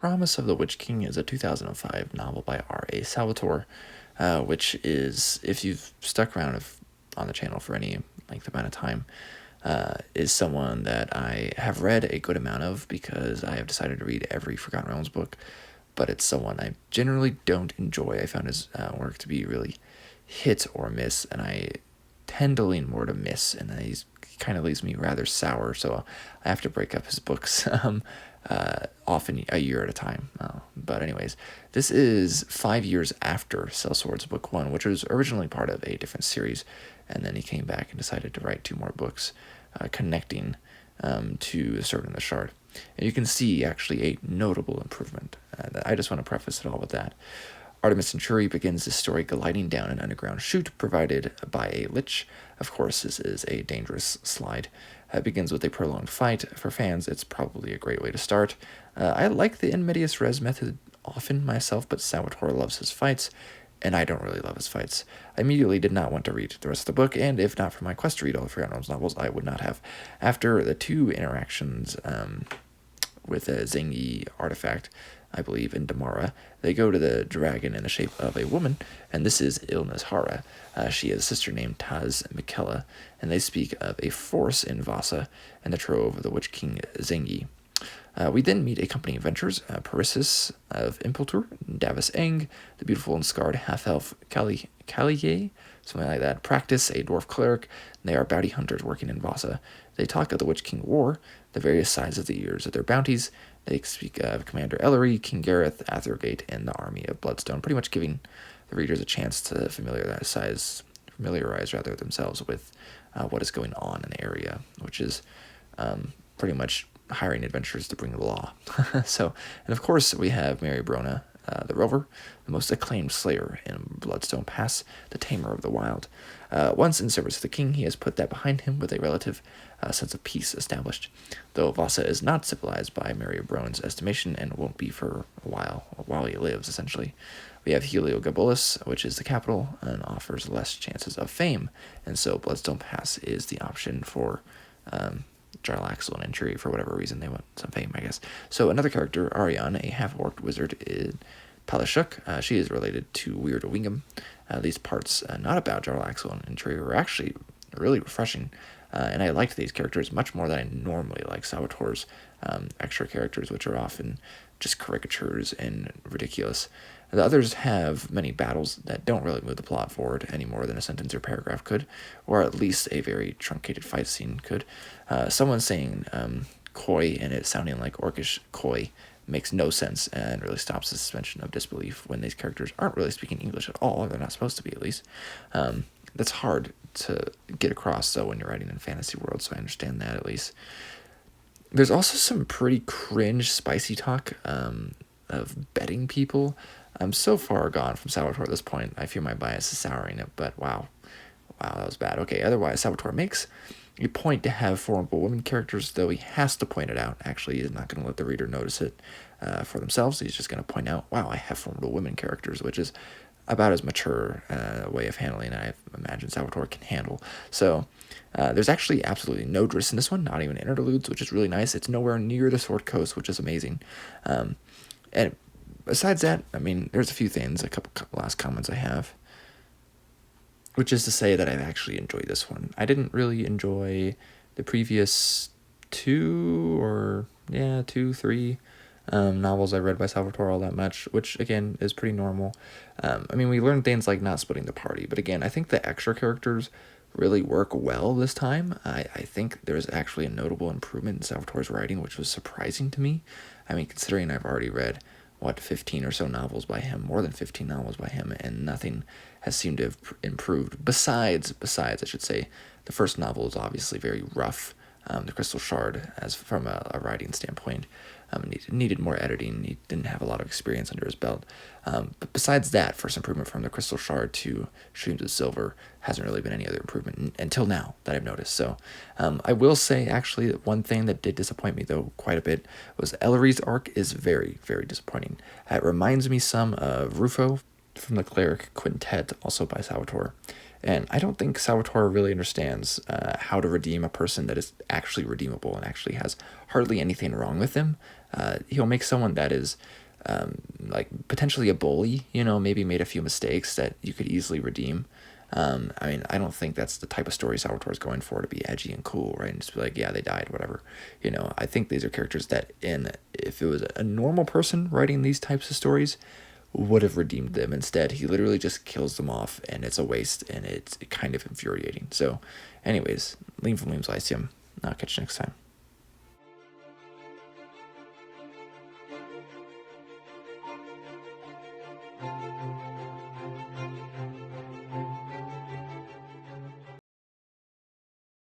Promise of the Witch King is a 2005 novel by R.A. Salvatore, which is, if you've stuck around on the channel for any length amount of time, is someone that I have read a good amount of because I have decided to read every Forgotten Realms book, but it's someone I generally don't enjoy. I found his work to be really hit or miss, and I tend to lean more to miss, and he kind of leaves me rather sour, so I have to break up his books often a year at a time. But anyways, this is 5 years after Sellswords Book 1, which was originally part of a different series, and then he came back and decided to write 2 more books connecting to The Sword and the Shard. And you can see actually a notable improvement. I just want to preface it all with that. Artemis Centauri begins the story gliding down an underground chute provided by a lich. Of course, this is a dangerous slide. It begins with a prolonged fight. For fans, it's probably a great way to start. I like the in medias res method often myself, but Salvatore loves his fights, and I don't really love his fights. I immediately did not want to read the rest of the book, and if not for my quest to read all the Forgotten Realms novels, I would not have. After the 2 interactions with a Zingi artifact, I believe, in Damara, they go to the dragon in the shape of a woman, and this is Ilnazhara. She has a sister named Taz Mikella, and they speak of a force in Vasa and the trove of the Witch King Zingi. We then meet a company of adventurers, Parissus of Impultur, Davis Eng, the beautiful and scarred half-elf Kaliye, something like that, Practice, a dwarf cleric, and they are bounty hunters working in Vasa. They talk of the Witch King War, the various sides of the years of their bounties. They speak of Commander Ellery, King Gareth, Athergate, and the army of Bloodstone, pretty much giving the readers a chance to familiarize themselves with what is going on in the area, which is pretty much hiring adventurers to bring the law. And of course, we have Mary Brona, the Rover, the most acclaimed slayer in Bloodstone Pass, the tamer of the wild. Once in service of the king, he has put that behind him with a relative sense of peace established, though Vasa is not civilized by Mary Brona's estimation and won't be for a while he lives, essentially. We have Heliogabalus, which is the capital, and offers less chances of fame, and so Bloodstone Pass is the option for Jarlaxle and Entry for whatever reason they want some fame, I guess. So another character, Ariane, a half-orc wizard in Palashuk. She is related to Weird Wingham. These parts, not about Jarlaxle and Entry, were actually really refreshing, and I liked these characters much more than I normally like Salvatore's extra characters, which are often just caricatures and ridiculous. The others have many battles that don't really move the plot forward any more than a sentence or paragraph could, or at least a very truncated fight scene could. Someone saying koi and it sounding like orcish koi makes no sense and really stops the suspension of disbelief when these characters aren't really speaking English at all, or they're not supposed to be at least. That's hard to get across, though, when you're writing in fantasy world, so I understand that at least. There's also some pretty cringe, spicy talk of betting people. I'm so far gone from Salvatore at this point. I fear my bias is souring it, but wow, that was bad. Okay, otherwise, Salvatore makes a point to have formidable women characters, though he has to point it out. Actually, he's not going to let the reader notice it for themselves. He's just going to point out, wow, I have formidable women characters, which is about as mature a way of handling I imagine Salvatore can handle. So there's actually absolutely no Drizzt in this one, not even interludes, which is really nice. It's nowhere near the Sword Coast, which is amazing. And besides that, I mean, there's a few things, a couple last comments I have, which is to say that I've actually enjoyed this one. I didn't really enjoy the previous 2, 3 novels I read by Salvatore all that much, which, again, is pretty normal. I mean, we learned things like not splitting the party, but again, I think the extra characters really work well this time. I think there's actually a notable improvement in Salvatore's writing, which was surprising to me. I mean, considering I've already read 15 or so novels by him, more than 15 novels by him, and nothing has seemed to have improved. Besides, I should say, the first novel is obviously very rough. The Crystal Shard, as from a writing standpoint, needed more editing. He didn't have a lot of experience under his belt. But besides that, first improvement from the Crystal Shard to Streams of Silver hasn't really been any other improvement until now that I've noticed. So I will say, actually, one thing that did disappoint me, though, quite a bit, was Ellery's arc is very, very disappointing. It reminds me some of Rufo from the Cleric Quintet, also by Salvatore. And I don't think Salvatore really understands how to redeem a person that is actually redeemable and actually has hardly anything wrong with them. He'll make someone that is like potentially a bully, maybe made a few mistakes that you could easily redeem. I mean, I don't think that's the type of story Salvatore's going for, to be edgy and cool, right? And just be like, yeah, they died, whatever. I think these are characters that, if it was a normal person writing these types of stories, would have redeemed them. Instead, he literally just kills them off, and it's a waste, and it's kind of infuriating. So, anyways, Liam from Liam's Lyceum. I'll catch you next time.